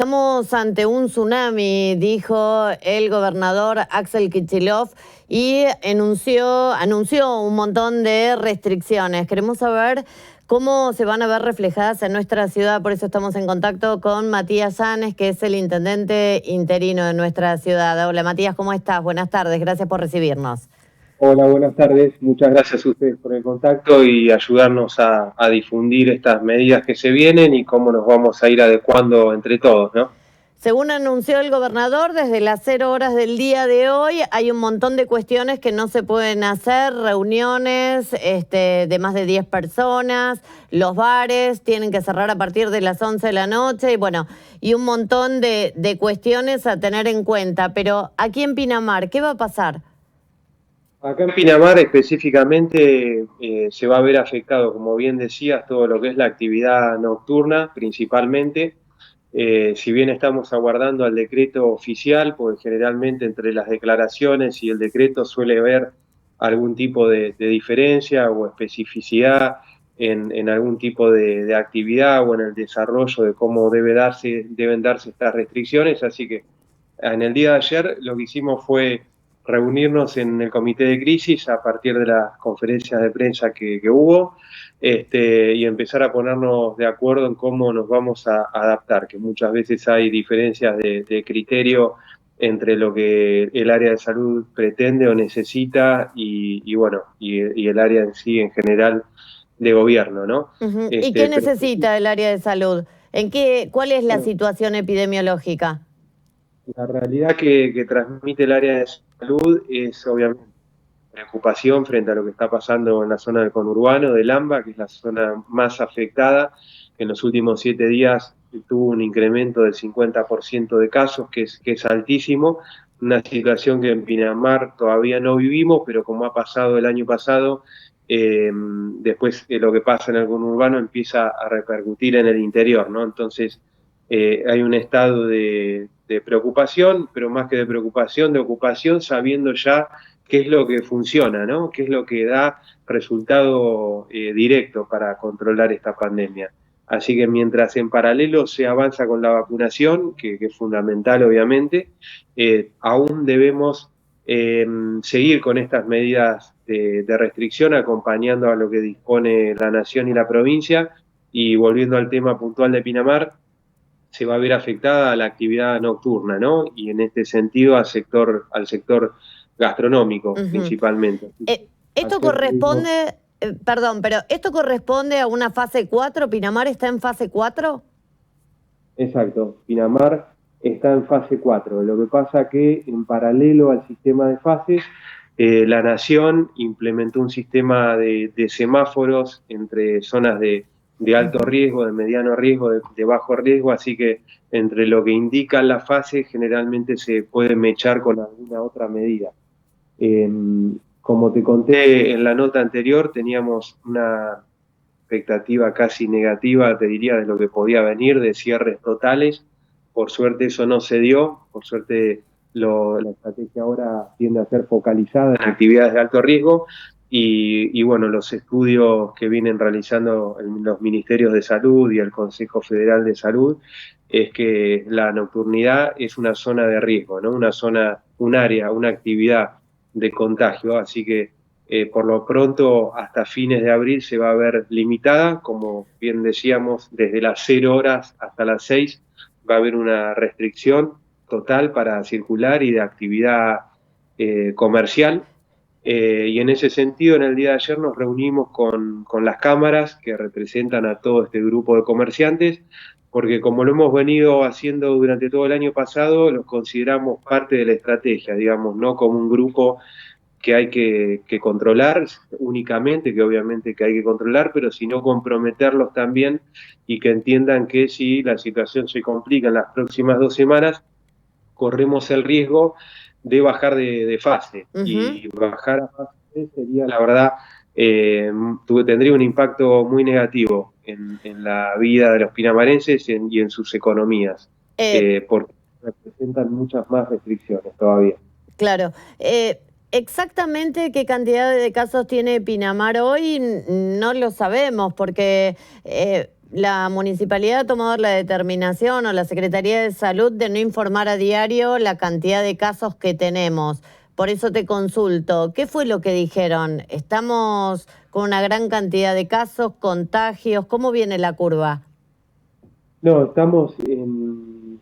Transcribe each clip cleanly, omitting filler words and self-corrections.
Estamos ante un tsunami, dijo el gobernador Axel Kicillof, y anunció un montón de restricciones. Queremos saber cómo se van a ver reflejadas en nuestra ciudad, por eso estamos en contacto con Matías Yanes, que es el intendente interino de nuestra ciudad. Hola Matías, ¿cómo estás? Buenas tardes, gracias por recibirnos. Hola, buenas tardes. Muchas gracias a ustedes por el contacto y ayudarnos a difundir estas medidas que se vienen y cómo nos vamos a ir adecuando entre todos, ¿no? Según anunció el gobernador, desde las 0 horas del día de hoy hay un montón de cuestiones que no se pueden hacer, reuniones de más de 10 personas, los bares tienen que cerrar a partir de las 11 de la noche y un montón de cuestiones a tener en cuenta. Pero aquí en Pinamar, ¿qué va a pasar? Acá en Pinamar específicamente se va a ver afectado, como bien decías, todo lo que es la actividad nocturna principalmente. Si bien estamos aguardando al decreto oficial, pues generalmente entre las declaraciones y el decreto suele haber algún tipo de diferencia o especificidad en algún tipo de actividad o en el desarrollo de cómo deben darse estas restricciones. Así que en el día de ayer lo que hicimos fue reunirnos en el comité de crisis a partir de las conferencias de prensa que hubo y empezar a ponernos de acuerdo en cómo nos vamos a adaptar, que muchas veces hay diferencias de criterio entre lo que el área de salud pretende o necesita y el área en sí en general de gobierno, ¿no? ¿Y qué necesita el área de salud? ¿Cuál es la situación epidemiológica? La realidad que transmite el área de salud es obviamente preocupación frente a lo que está pasando en la zona del conurbano, del AMBA, que es la zona más afectada, que en los últimos 7 días tuvo un incremento del 50% de casos, que es altísimo, una situación que en Pinamar todavía no vivimos, pero como ha pasado el año pasado, después lo que pasa en el conurbano empieza a repercutir en el interior, ¿no? Entonces hay un estado de preocupación, pero más que de preocupación, de ocupación, sabiendo ya qué es lo que funciona, ¿no? Qué es lo que da resultado directo para controlar esta pandemia. Así que mientras en paralelo se avanza con la vacunación, que es fundamental obviamente, aún debemos seguir con estas medidas de restricción, acompañando a lo que dispone la nación y la provincia. Y volviendo al tema puntual de Pinamar, se va a ver afectada la actividad nocturna, ¿no? Y en este sentido al sector gastronómico principalmente. Esto corresponde, perdón, pero ¿esto corresponde a una fase 4? ¿Pinamar está en fase 4? Exacto, Pinamar está en fase 4. Lo que pasa que en paralelo al sistema de fases, la Nación implementó un sistema de semáforos entre zonas de alto riesgo, de mediano riesgo, de bajo riesgo, así que entre lo que indican las fases generalmente se puede mechar con alguna otra medida. Como te conté en la nota anterior, teníamos una expectativa casi negativa, te diría, de lo que podía venir, de cierres totales. Por suerte eso no se dio, por suerte la estrategia ahora tiende a ser focalizada en actividades de alto riesgo y los estudios que vienen realizando los ministerios de salud y el Consejo Federal de Salud es que la nocturnidad es una zona de riesgo, ¿no? Un área, una actividad de contagio, así que por lo pronto hasta fines de abril se va a ver limitada, como bien decíamos, desde las 0 horas hasta las 6 va a haber una restricción total para circular y de actividad comercial. Y en ese sentido, en el día de ayer nos reunimos con las cámaras que representan a todo este grupo de comerciantes, porque como lo hemos venido haciendo durante todo el año pasado, los consideramos parte de la estrategia, digamos, no como un grupo que hay que controlar únicamente, que obviamente que hay que controlar, pero sino comprometerlos también y que entiendan que si la situación se complica en las próximas 2 semanas, corremos el riesgo de bajar de fase. Y bajar a fase 3 sería, la verdad, tendría un impacto muy negativo en la vida de los pinamarenses y en sus economías, porque representan muchas más restricciones todavía. Claro. Exactamente qué cantidad de casos tiene Pinamar hoy no lo sabemos, porque la municipalidad ha tomado la determinación, o la Secretaría de Salud, de no informar a diario la cantidad de casos que tenemos. Por eso te consulto, ¿qué fue lo que dijeron? ¿Estamos con una gran cantidad de casos, contagios? ¿Cómo viene la curva? No, estamos en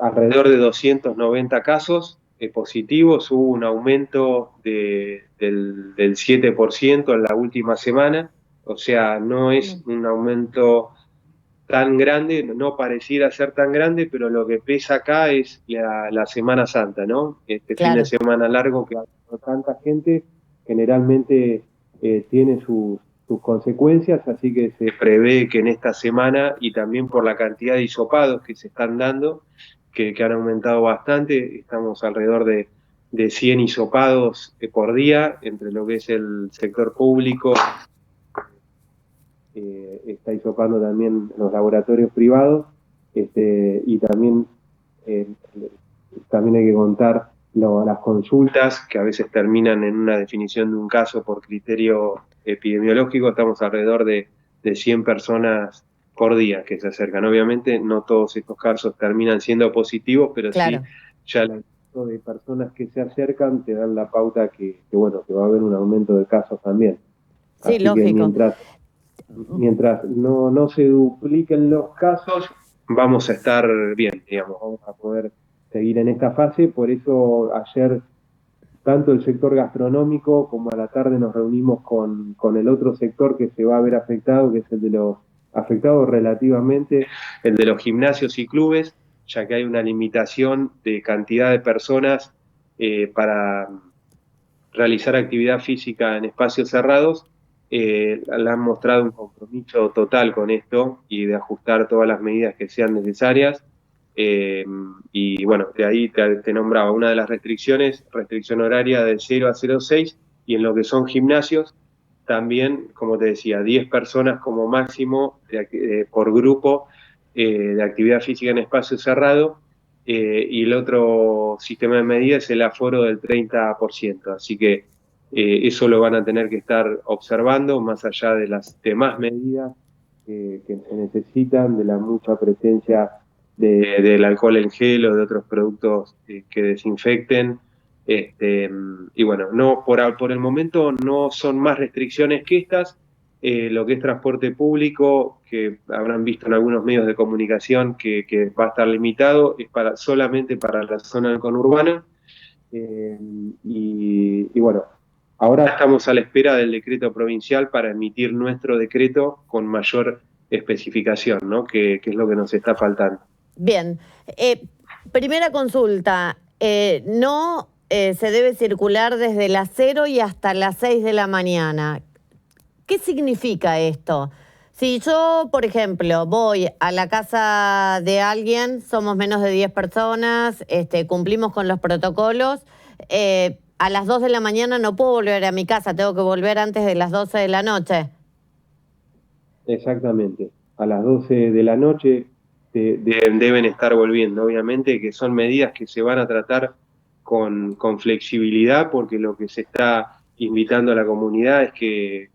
alrededor de 290 casos positivos. Hubo un aumento del 7% en la última semana. O sea, no es un aumento tan grande, no pareciera ser tan grande, pero lo que pesa acá es la Semana Santa, ¿no? Este fin de Claro. semana largo que ha habido tanta gente, generalmente tiene sus consecuencias, así que se prevé que en esta semana, y también por la cantidad de hisopados que se están dando, que han aumentado bastante, estamos alrededor de 100 hisopados por día, entre lo que es el sector público, está hisopando también los laboratorios privados, y también, también hay que contar las consultas que a veces terminan en una definición de un caso por criterio epidemiológico. Estamos alrededor de 100 personas por día que se acercan. Obviamente no todos estos casos terminan siendo positivos, pero Claro. sí ya el número de personas que se acercan te dan la pauta que va a haber un aumento de casos también. Sí, Así que lógico. mientras no se dupliquen los casos, vamos a estar bien, digamos, vamos a poder seguir en esta fase. Por eso ayer tanto el sector gastronómico como a la tarde nos reunimos con el otro sector que se va a ver afectado, que es el de los afectados relativamente, el de los gimnasios y clubes, ya que hay una limitación de cantidad de personas para realizar actividad física en espacios cerrados. Le han mostrado un compromiso total con esto y de ajustar todas las medidas que sean necesarias. Y bueno, de ahí te nombraba una de las restricciones, restricción horaria de 0 a 0,6, y en lo que son gimnasios, también, como te decía, 10 personas como máximo por grupo de actividad física en espacio cerrado. Y el otro sistema de medidas es el aforo del 30%. Así que eso lo van a tener que estar observando, más allá de las demás medidas que se necesitan, de la mucha presencia del alcohol en gel o de otros productos que desinfecten. Y bueno, no por el momento no son más restricciones que estas. Lo que es transporte público, que habrán visto en algunos medios de comunicación que va a estar limitado, es solamente para la zona conurbana. Y bueno, ahora estamos a la espera del decreto provincial para emitir nuestro decreto con mayor especificación, ¿no? Que es lo que nos está faltando. Bien. Primera consulta. No se debe circular desde las 0 y hasta las 6 de la mañana. ¿Qué significa esto? Si yo, por ejemplo, voy a la casa de alguien, somos menos de 10 personas, cumplimos con los protocolos, a las 2 de la mañana no puedo volver a mi casa, tengo que volver antes de las 12 de la noche. Exactamente. A las 12 de la noche deben estar volviendo. Obviamente que son medidas que se van a tratar con flexibilidad, porque lo que se está invitando a la comunidad es que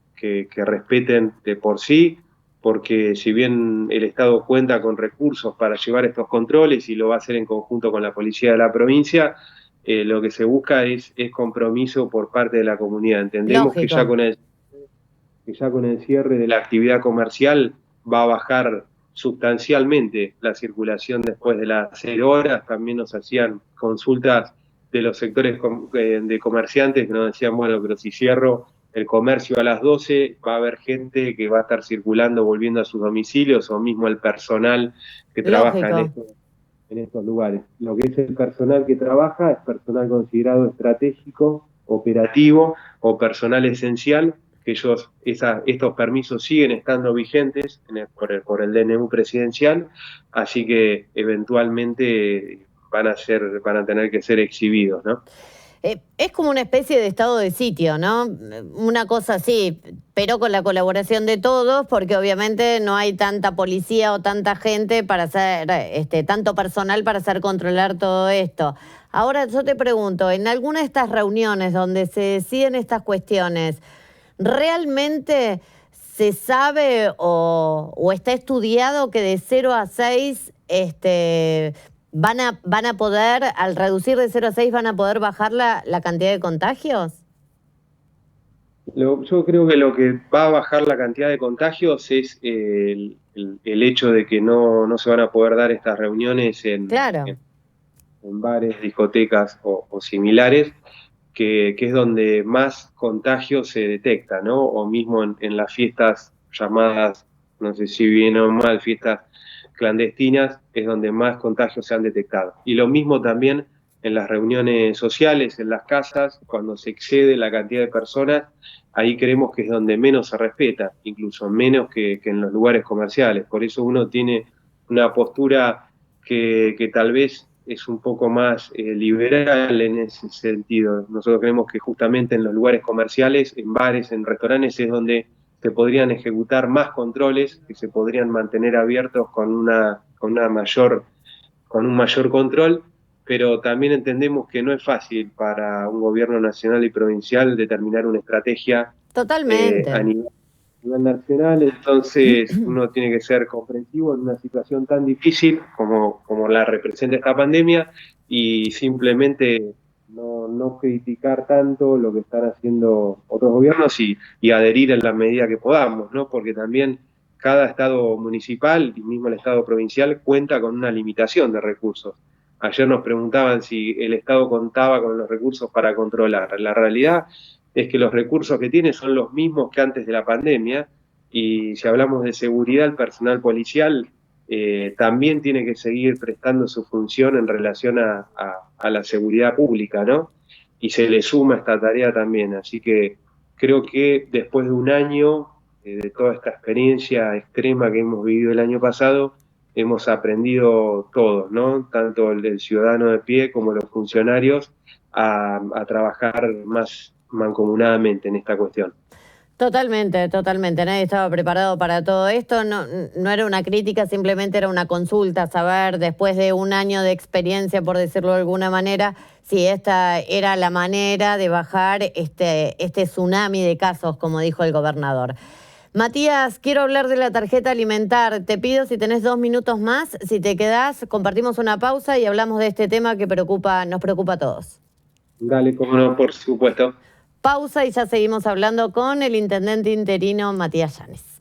respeten de por sí, porque si bien el Estado cuenta con recursos para llevar estos controles y lo va a hacer en conjunto con la policía de la provincia, lo que se busca es compromiso por parte de la comunidad. Entendemos que Lógico. ya con el cierre de la actividad comercial va a bajar sustancialmente la circulación después de las 0 horas. También nos hacían consultas de los sectores de comerciantes que nos decían, bueno, pero si cierro el comercio a las 12, va a haber gente que va a estar circulando, volviendo a sus domicilios, o mismo el personal que trabaja en estos lugares. Lo que es el personal que trabaja es personal considerado estratégico, operativo o personal esencial, que estos permisos siguen estando vigentes por el DNU presidencial, así que eventualmente van a tener que ser exhibidos, ¿no? Es como una especie de estado de sitio, ¿no? Una cosa así, pero con la colaboración de todos, porque obviamente no hay tanta policía o tanta gente para hacer, tanto personal para hacer controlar todo esto. Ahora yo te pregunto, en alguna de estas reuniones donde se deciden estas cuestiones, ¿realmente ¿Se sabe o está estudiado que de 0 a 6 van a poder, al reducir de 0 a 6, van a poder bajar la cantidad de contagios? Yo creo que lo que va a bajar la cantidad de contagios es el hecho de que no se van a poder dar estas reuniones Claro. en bares, discotecas o similares, que es donde más contagios se detecta, ¿no? O mismo en las fiestas llamadas, no sé si bien o mal, fiestas clandestinas, es donde más contagios se han detectado. Y lo mismo también en las reuniones sociales, en las casas, cuando se excede la cantidad de personas, ahí creemos que es donde menos se respeta, incluso menos que en los lugares comerciales. Por eso uno tiene una postura que tal vez es un poco más liberal en ese sentido. Nosotros creemos que justamente en los lugares comerciales, en bares, en restaurantes, es donde se podrían ejecutar más controles, que se podrían mantener abiertos con un mayor control, pero también entendemos que no es fácil para un gobierno nacional y provincial determinar una estrategia a Totalmente. nivel nacional, entonces uno tiene que ser comprensivo en una situación tan difícil como la representa esta pandemia y simplemente no criticar tanto lo que están haciendo otros gobiernos y adherir en la medida que podamos, ¿no? Porque también cada estado municipal y mismo el estado provincial cuenta con una limitación de recursos. Ayer nos preguntaban si el estado contaba con los recursos para controlar. La realidad es que los recursos que tiene son los mismos que antes de la pandemia y si hablamos de seguridad, el personal policial también tiene que seguir prestando su función en relación a la seguridad pública, ¿no? Y se le suma esta tarea también. Así que creo que después de un año de toda esta experiencia extrema que hemos vivido el año pasado, hemos aprendido todos, ¿no? Tanto el ciudadano de pie como los funcionarios a trabajar más mancomunadamente en esta cuestión. Totalmente, totalmente. Nadie estaba preparado para todo esto. No, no era una crítica, simplemente era una consulta, saber después de un año de experiencia, por decirlo de alguna manera, si esta era la manera de bajar este tsunami de casos, como dijo el gobernador. Matías, quiero hablar de la tarjeta alimentar. Te pido si tenés 2 minutos más, si te quedás, compartimos una pausa y hablamos de este tema que nos preocupa a todos. Dale, cómo no, por supuesto. Pausa y ya seguimos hablando con el intendente interino Matías Yanes.